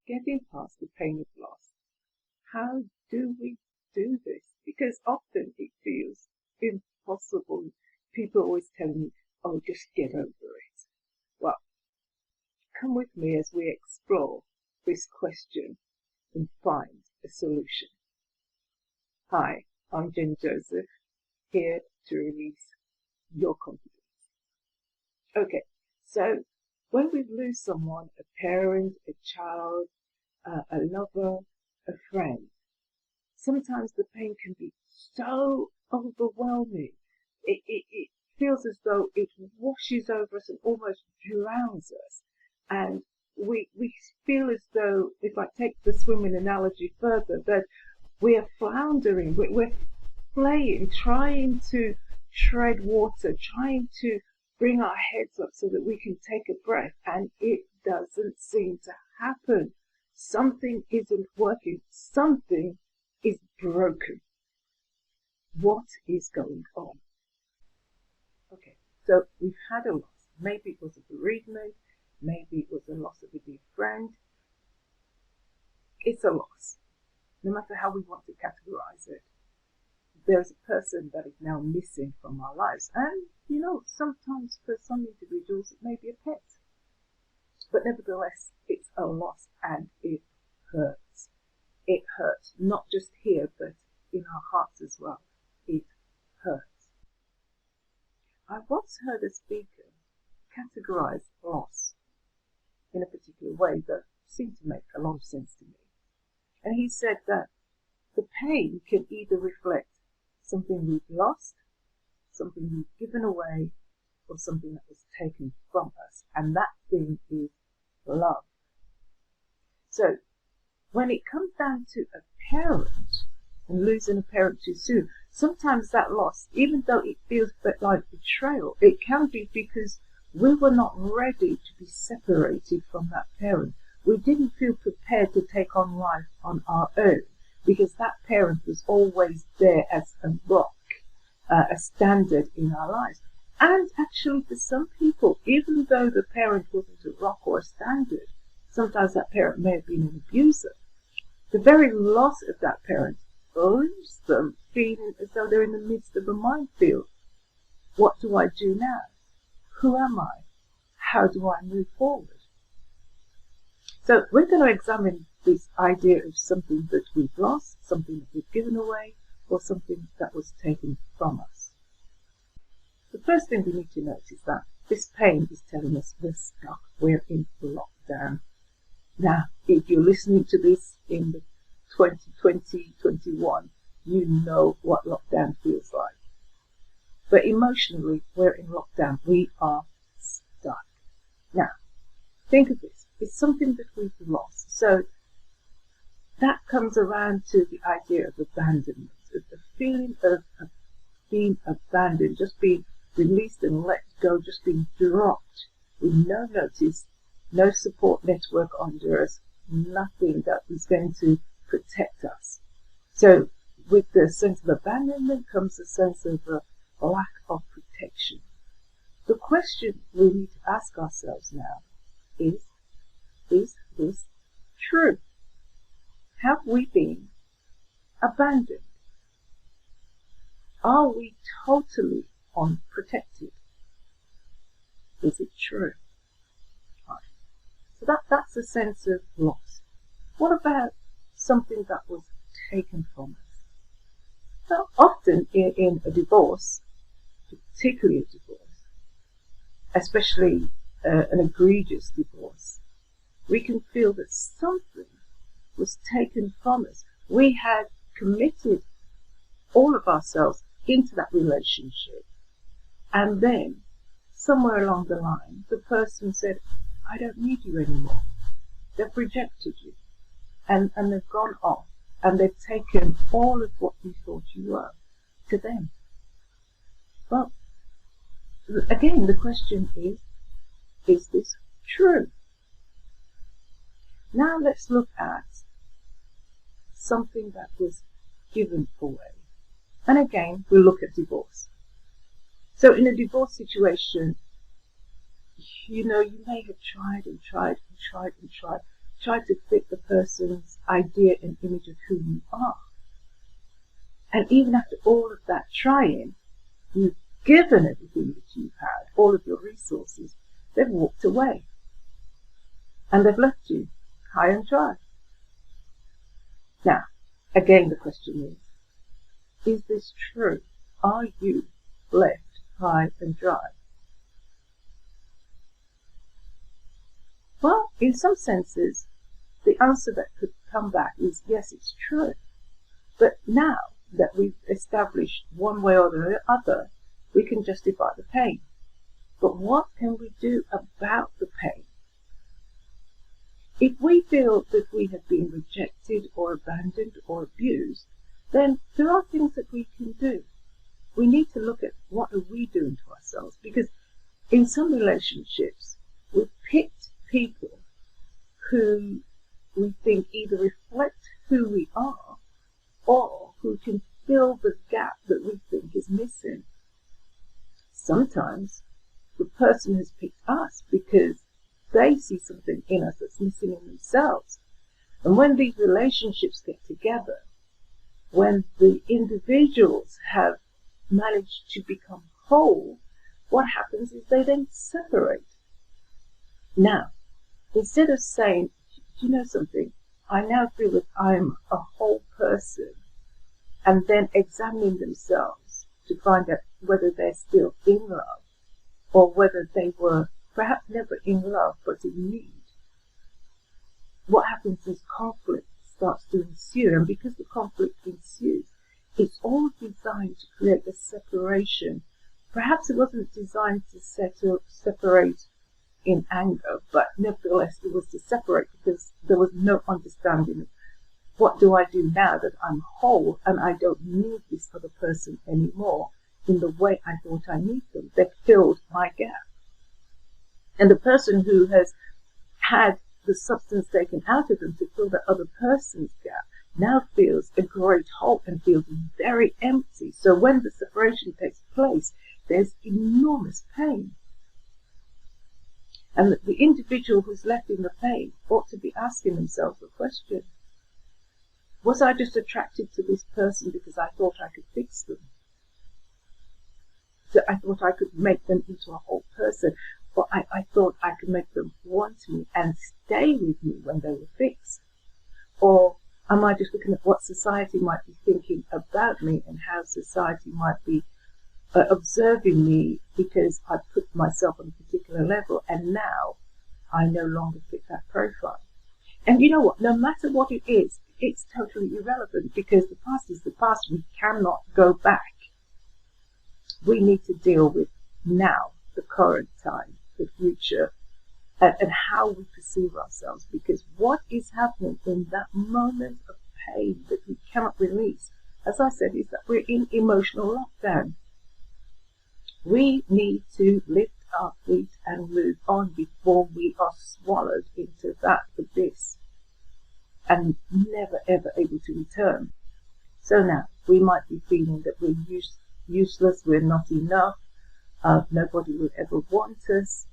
getting past the pain of loss. How do we do this? Because often it feels impossible. People are always telling me, oh, just get over it. Well, come with me as we explore this question and find a solution. Hi, I'm Jen Joseph, here to release your confidence. Okay, so when we lose someone, a parent, a child, a lover, a friend, sometimes the pain can be so overwhelming. It feels as though it washes over us and almost drowns us. And we feel as though, if I take the swimming analogy further, that we are floundering, we're flaying, trying to tread water, trying to bring our heads up so that we can take a breath, and it doesn't seem to happen. Something isn't working. Something is broken. What is going on? Okay, so we've had a loss. Maybe it was a bereavement. Maybe it was a loss of a dear friend. It's a loss, no matter how we want to categorize it. There's a person that is now missing from our lives. And, sometimes for some individuals it may be a pet. But nevertheless, it's a loss and it hurts. It hurts, not just here, but in our hearts as well. It hurts. I once heard a speaker categorize loss in a particular way that seemed to make a lot of sense to me. And he said that the pain can either reflect something we've lost, something we've given away, or something that was taken from us. And that thing is love. So when it comes down to a parent and losing a parent too soon, sometimes that loss, even though it feels a bit like betrayal, it can be because we were not ready to be separated from that parent. We didn't feel prepared to take on life on our own because that parent was always there as a rock, a standard in our lives. And actually for some people, even though the parent wasn't a rock or a standard, sometimes that parent may have been an abuser. The very loss of that parent leaves them feeling as though they're in the midst of a minefield. What do I do now? Who am I? How do I move forward? So we're going to examine this idea of something that we've lost, something that we've given away, or something that was taken from us. The first thing we need to note is that this pain is telling us we're stuck, we're in lockdown. Now, if you're listening to this in the 2020-21, you know what lockdown feels like. But emotionally, we're in lockdown. We are stuck. Now, think of this. It's something that we've lost. So that comes around to the idea of abandonment, of the feeling of being abandoned, just being released and let go, just being dropped with no notice, no support network under us, nothing that is going to protect us. So with the sense of abandonment comes a sense of a lack of protection. The question we need to ask ourselves now is this true? Have we been abandoned? Are we totally unprotected? Is it true? Right. So that's a sense of loss. What about something that was taken from us? Well, often in a divorce, particularly a divorce, especially an egregious divorce, we can feel that something was taken from us. We had committed all of ourselves into that relationship, and then somewhere along the line the person said, I don't need you anymore. They've rejected you, and they've gone off, and they've taken all of what you thought you were to them. Well, again, the question is this true? Now let's look at something that was given away. And again, we'll look at divorce. So in a divorce situation, you may have tried try to fit the person's idea and image of who you are. And even after all of that trying, you've given everything that you've had, all of your resources, they've walked away. And they've left you high and dry. Now, again the question is this true? Are you left high and dry? Well, in some senses, the answer that could come back is yes, it's true. But now that we've established one way or the other, we can justify the pain. But what can we do about the pain? If we feel that we have been rejected or abandoned or abused, then there are things that we can do. We need to look at what are we doing to ourselves, because in some relationships we've picked people who we think either reflect who we are or who can fill the gap that we think is missing. Sometimes the person has picked us because they see something in us that's missing in themselves. And when these relationships get together, when the individuals have managed to become whole, what happens is they then separate. Now, instead of saying, do you know something, I now feel that I'm a whole person, and then examining themselves to find out whether they're still in love, or whether they were perhaps never in love but in need, what happens is conflict starts to ensue. And because the conflict ensues, it's all designed to create a separation. Perhaps it wasn't designed to separate in anger, but nevertheless it was to separate because there was no understanding of what do I do now that I'm whole and I don't need this other person anymore in the way I thought I need them. They filled my gap. And the person who has had the substance taken out of them to fill that other person's gap now feels a great hole and feels very empty. So when the separation takes place, there's enormous pain. And the individual who's left in the pain ought to be asking themselves the question, was I just attracted to this person because I thought I could fix them? So I thought I could make them into a whole person, or I thought I could make them want me and stay with me when they were fixed? Or am I just looking at what society might be thinking about me and how society might be observing me because I put myself on a particular level and now I no longer fit that profile? And you know what, no matter what it is, it's totally irrelevant because the past is the past. We cannot go back. We need to deal with now, the current time, the future, and how we perceive ourselves, because what is happening in that moment of pain that we cannot release, as I said, is that we're in emotional lockdown. We need to lift our feet and move on before we are swallowed into that abyss and never ever able to return. So now we might be feeling that we're useless, we're not enough, nobody will ever want us.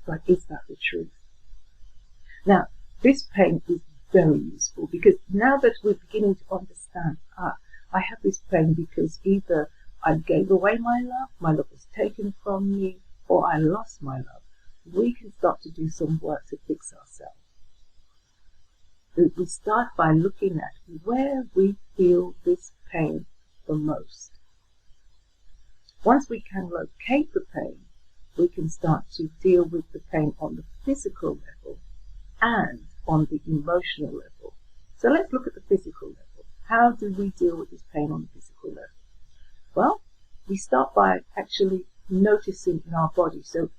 But is that the truth? Now, this pain is very useful because now that we're beginning to understand, I have this pain because either I gave away my love was taken from me, or I lost my love, we can start to do some work to fix ourselves. We start by looking at where we feel this pain the most. Once we can locate the pain, we can start to deal with the pain on the physical level and on the emotional level. So let's look at the physical level. How do we deal with this pain on the physical level? Well, we start by actually noticing in our body. So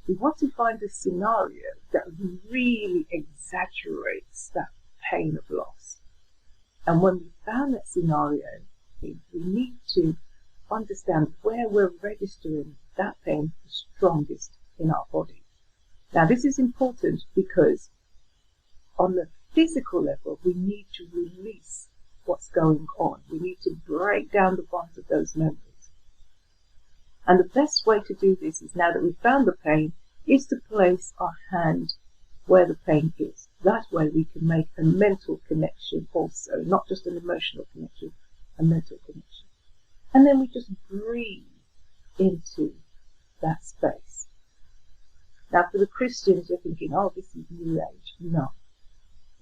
we want to find a scenario that really exaggerates that pain of loss. And when we found that scenario, we need to understand where we're registering that pain the strongest in our body. Now, this is important because on the physical level, we need to release what's going on. We need to break down the bonds of those memories. And the best way to do this is, now that we've found the pain, is to place our hand where the pain is. That way we can make a mental connection also, not just an emotional connection, a mental connection. And then we just breathe into that space. Now for the Christians, you're thinking, oh, this is New Age. No.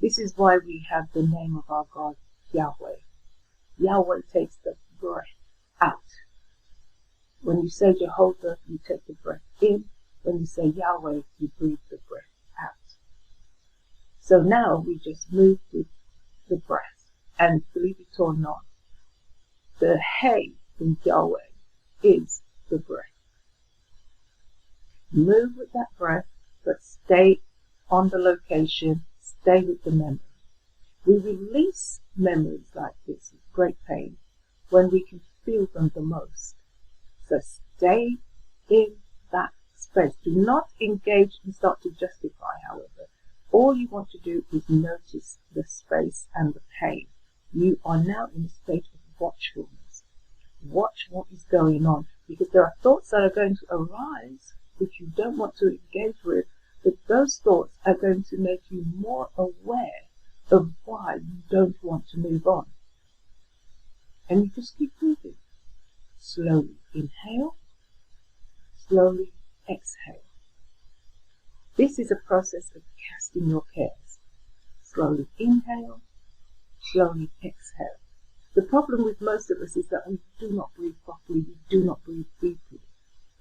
This is why we have the name of our God, Yahweh. Yahweh takes the breath out. When you say Jehovah, you take the breath in. When you say Yahweh, you breathe the breath out. So now we just move with the breath. And believe it or not, the Hey in Yahweh is the breath. Move with that breath, but stay on the location, stay with the memory. We release memories like this with great pain when we can feel them the most. So stay in that space. Do not engage and start to justify, however. All you want to do is notice the space and the pain. You are now in a state of watchfulness. Watch what is going on, because there are thoughts that are going to arise which you don't want to engage with, but those thoughts are going to make you more aware of why you don't want to move on. And you just keep breathing. Slowly inhale, slowly exhale. This is a process of casting your cares. Slowly inhale, slowly exhale. The problem with most of us is that we do not breathe properly, we do not breathe deeply.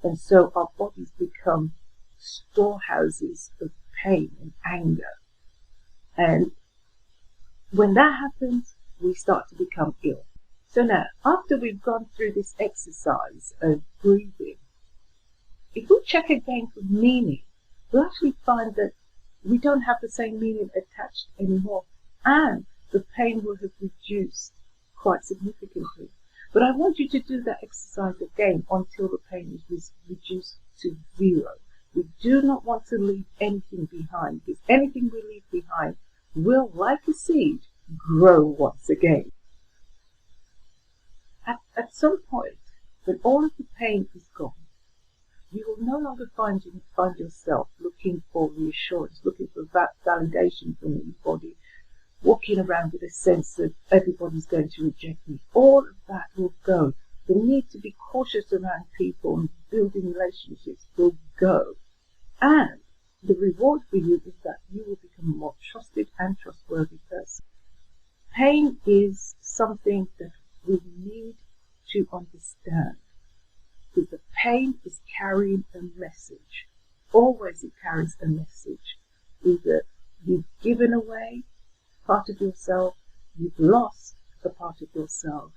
And so our bodies become storehouses of pain and anger. And when that happens, we start to become ill. So now, after we've gone through this exercise of breathing, if we check again for meaning, we'll actually find that we don't have the same meaning attached anymore, and the pain will have reduced quite significantly. But I want you to do that exercise again until the pain is reduced to 0. We do not want to leave anything behind, because anything we leave behind will, like a seed, grow once again. At some point, when all of the pain is gone, you will no longer find yourself looking for reassurance, looking for validation from your body, walking around with a sense of everybody's going to reject me. All of that will go. The need to be cautious around people and building relationships will go. And the reward for you is that you will become a more trusted and trustworthy person. Pain is something that we need to understand, because the pain is carrying a message. Always it carries a message. Either you've given away part of yourself, you've lost a part of yourself,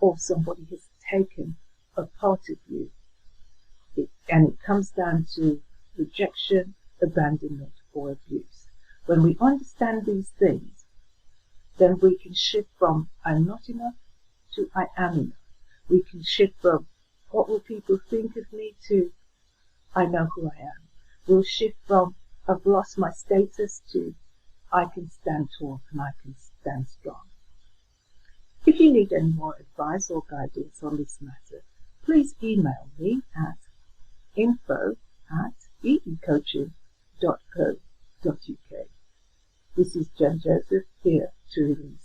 or somebody has taken a part of you. And it comes down to rejection, abandonment, or abuse. When we understand these things, then we can shift from I'm not enough to I am enough. We can shift from what will people think of me to I know who I am. We'll shift from I've lost my status to I can stand tall and I can stand strong. If you need any more advice or guidance on this matter, please email me at info@ecoaching.co.uk. This is Jen Joseph, here to release.